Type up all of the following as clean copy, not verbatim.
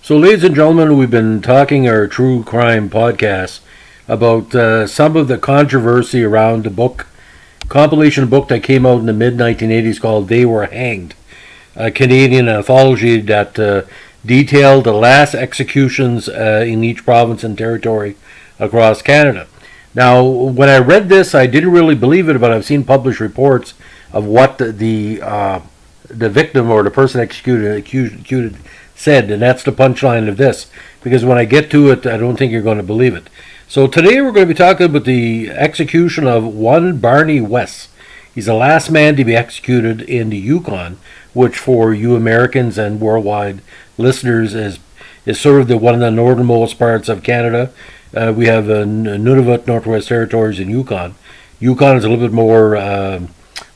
So, ladies and gentlemen, we've been talking our true crime podcast about some of the controversy around the book, compilation book that came out in the mid 1980s called "They Were Hanged," a Canadian anthology that detailed the last executions in each province and territory across Canada. Now, when I read this, I didn't really believe it, but I've seen published reports of what the victim or the person executed said, and that's the punchline of this. Because when I get to it, I don't think you're going to believe it. So today we're going to be talking about the execution of one Barney West. He's the last man to be executed in the Yukon, which for you Americans and worldwide listeners is sort of one of the northernmost parts of Canada. We have Nunavut, Northwest Territories, and Yukon. Yukon is a little bit more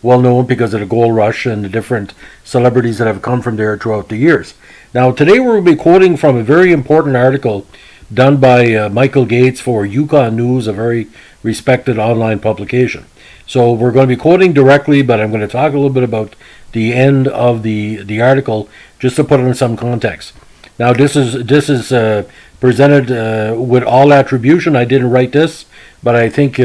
well known because of the gold rush and the different celebrities that have come from there throughout the years. Now, today we'll be quoting from a very important article done by Michael Gates for Yukon News, a very respected online publication. So we're going to be quoting directly, but I'm going to talk a little bit about the end of the article just to put it in some context. Now, this is presented with all attribution. I didn't write this, but I think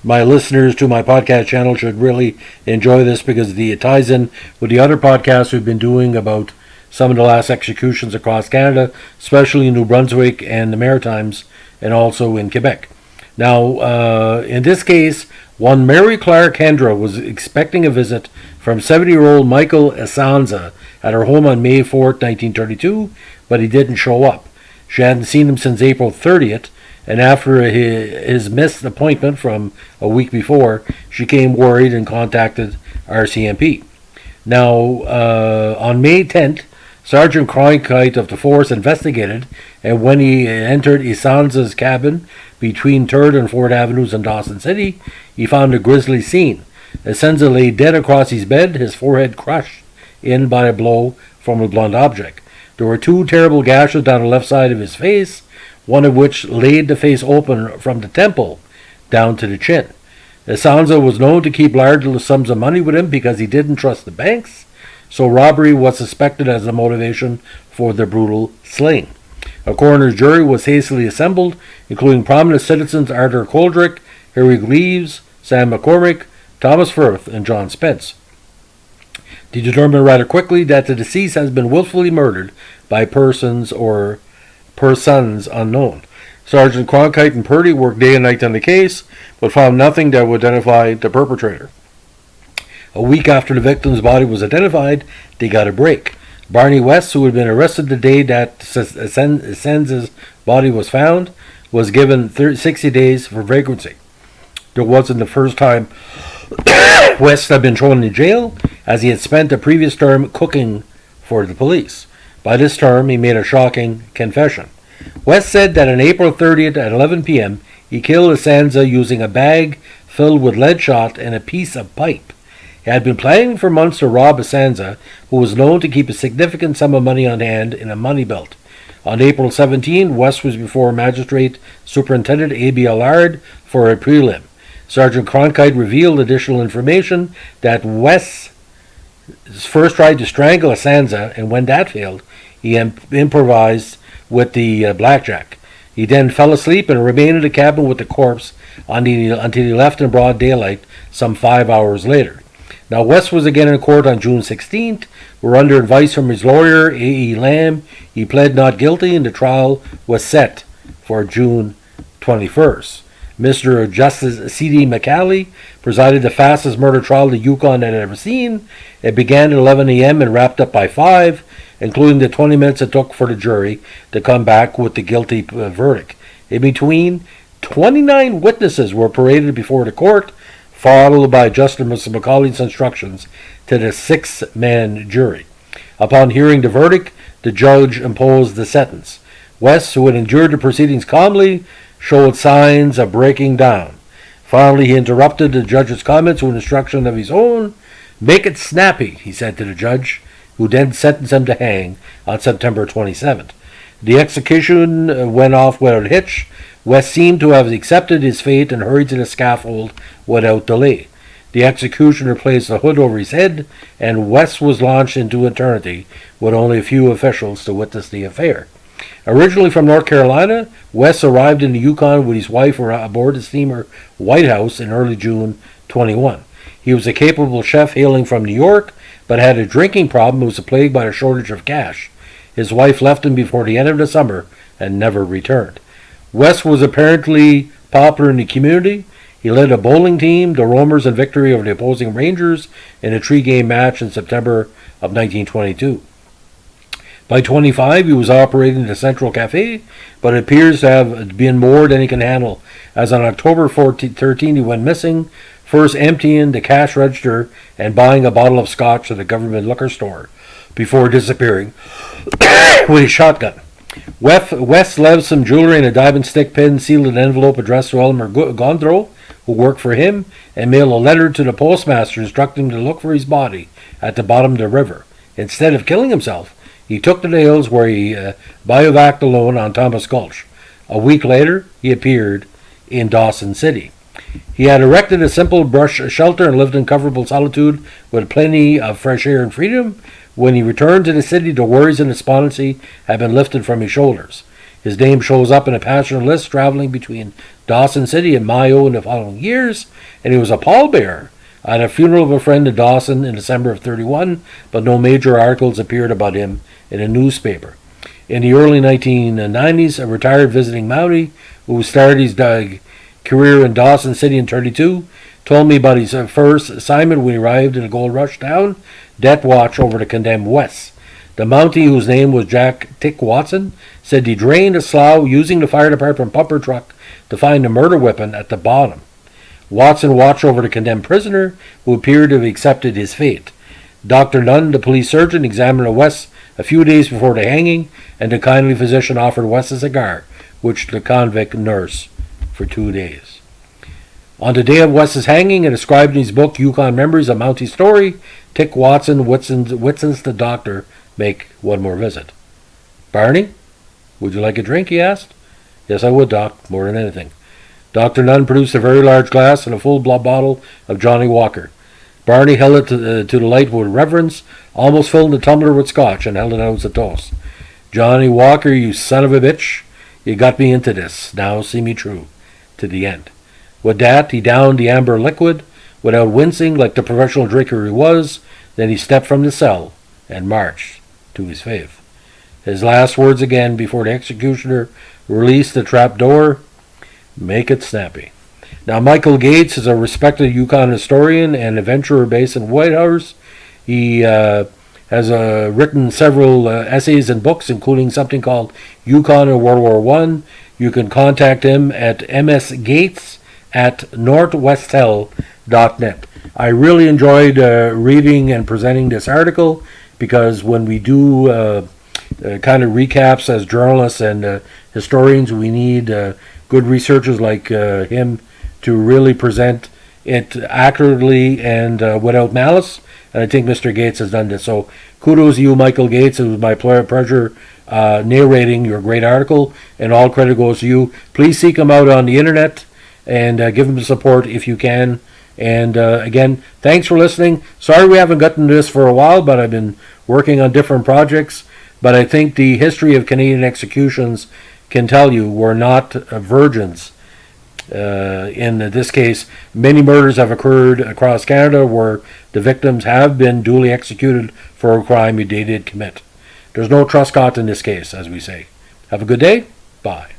my listeners to my podcast channel should really enjoy this because it ties in with the other podcasts we've been doing about some of the last executions across Canada, especially in New Brunswick and the Maritimes, and also in Quebec. Now, in this case, one Mary Clark Hendra was expecting a visit from 70-year-old Michael Esanza at her home on May 4th, 1932, but he didn't show up. She hadn't seen him since April 30th, and after his missed appointment from a week before, she came worried and contacted RCMP. Now, on May 10th, Sergeant Cronkite of the force investigated, and when he entered Esanza's cabin between 3rd and 4th Avenues in Dawson City, he found a grisly scene. Esanza lay dead across his bed, his forehead crushed in by a blow from a blunt object. There were 2 terrible gashes down the left side of his face, one of which laid the face open from the temple down to the chin. Esanza was known to keep large sums of money with him because he didn't trust the banks, so robbery was suspected as the motivation for the brutal slaying. A coroner's jury was hastily assembled, including prominent citizens Arthur Coldrick, Harry Gleaves, Sam McCormick, Thomas Firth, and John Spence. They determined rather quickly that the deceased has been willfully murdered by persons unknown. Sergeant Cronkite and Purdy worked day and night on the case, but found nothing that would identify the perpetrator. A week after the victim's body was identified, they got a break. Barney West, who had been arrested the day that Esanza's body was found, was given 60 days for vagrancy. There wasn't the first time West had been thrown in jail, as he had spent the previous term cooking for the police. By this term, he made a shocking confession. West said that on April 30th at 11 p.m., he killed Esanza using a bag filled with lead shot and a piece of pipe. He had been planning for months to rob Esanza, who was known to keep a significant sum of money on hand in a money belt. On April 17, West was before Magistrate Superintendent A.B. Allard for a prelim. Sergeant Cronkite revealed additional information that West first tried to strangle Esanza, and when that failed, he improvised with the blackjack. He then fell asleep and remained in the cabin with the corpse until he left in broad daylight some 5 hours later. Now, West was again in court on June 16th, where under advice from his lawyer, A.E. Lamb, he pled not guilty, and the trial was set for June 21st. Mr. Justice C.D. McCallie presided the fastest murder trial the Yukon had ever seen. It began at 11 a.m. and wrapped up by 5, including the 20 minutes it took for the jury to come back with the guilty verdict. In between, 29 witnesses were paraded before the court, followed by Justice McCauley's instructions to the 6-man jury. Upon hearing the verdict, the judge imposed the sentence. West, who had endured the proceedings calmly, showed signs of breaking down. Finally, he interrupted the judge's comments with instruction of his own. "Make it snappy," he said to the judge, who then sentenced him to hang on September 27th. The execution went off without a hitch. West seemed to have accepted his fate and hurried to the scaffold without delay. The executioner placed a hood over his head, and West was launched into eternity with only a few officials to witness the affair. Originally from North Carolina, West arrived in the Yukon with his wife aboard the steamer White House in early June 21. He was a capable chef hailing from New York, but had a drinking problem and was plagued by a shortage of cash. His wife left him before the end of the summer and never returned. West was apparently popular in the community. He led a bowling team, the Roamers, in victory over the opposing Rangers in a 3-game match in September of 1922. By 25, he was operating the Central Cafe, but it appears to have been more than he can handle, as on October 13 he went missing, first emptying the cash register and buying a bottle of scotch at a government liquor store, before disappearing with a shotgun. West left some jewelry and a diamond stick pin sealed in an envelope addressed to Elmer Gondreau, who worked for him, and mailed a letter to the postmaster instructing him to look for his body at the bottom of the river. Instead of killing himself, he took to the hills where he bivouacked alone on Thomas Gulch. A week later, he appeared in Dawson City. He had erected a simple brush shelter and lived in comfortable solitude with plenty of fresh air and freedom. When he returned to the city, the worries and despondency had been lifted from his shoulders. His name shows up in a passenger list traveling between Dawson City and Mayo in the following years, and he was a pallbearer at a funeral of a friend in Dawson in December of 31, but no major articles appeared about him in a newspaper. In the early 1990s, a retired visiting Mountie who started his career in Dawson City in 32 told me about his first assignment when he arrived in a gold rush town, death watch over the condemned West. The Mountie, whose name was Jack Tick Watson, said he drained a slough using the fire department pumper truck to find the murder weapon at the bottom. Watson watched over the condemned prisoner, who appeared to have accepted his fate. Dr. Nunn, the police surgeon, examined West a few days before the hanging, and the kindly physician offered West a cigar, which the convict nursed for 2 days. On the day of West's hanging, and described in his book Yukon Memories, A Mountie Story, Tick Watson Whitson's the doctor make one more visit. "Barney, would you like a drink?" he asked. "Yes, I would, Doc, more than anything." Dr. Nunn produced a very large glass and a full bottle of Johnny Walker. Barney held it to the light with reverence, almost filled the tumbler with scotch, and held it out as a toast. "Johnny Walker, you son of a bitch, you got me into this. Now see me through to the end." With that, he downed the amber liquid without wincing, like the professional drinker he was. Then he stepped from the cell and marched to his fave. His last words again before the executioner released the trap door: "Make it snappy." Now, Michael Gates is a respected Yukon historian and adventurer based in Whitehorse. He has written several essays and books, including something called Yukon in World War I. You can contact him at msgates@northwestel.net. I really enjoyed reading and presenting this article, because when we do kind of recaps as journalists and historians, we need good researchers like him to really present it accurately and without malice. And I think Mr. Gates has done this. So kudos to you, Michael Gates. It was my pleasure narrating your great article, and all credit goes to you. Please seek him out on the internet and give him support if you can. And again, thanks for listening. Sorry we haven't gotten to this for a while, but I've been working on different projects. But I think the history of Canadian executions can tell you we're not virgins. In this case, many murders have occurred across Canada where the victims have been duly executed for a crime they did commit. There's no trust caught in this case, as we say. Have a good day. Bye.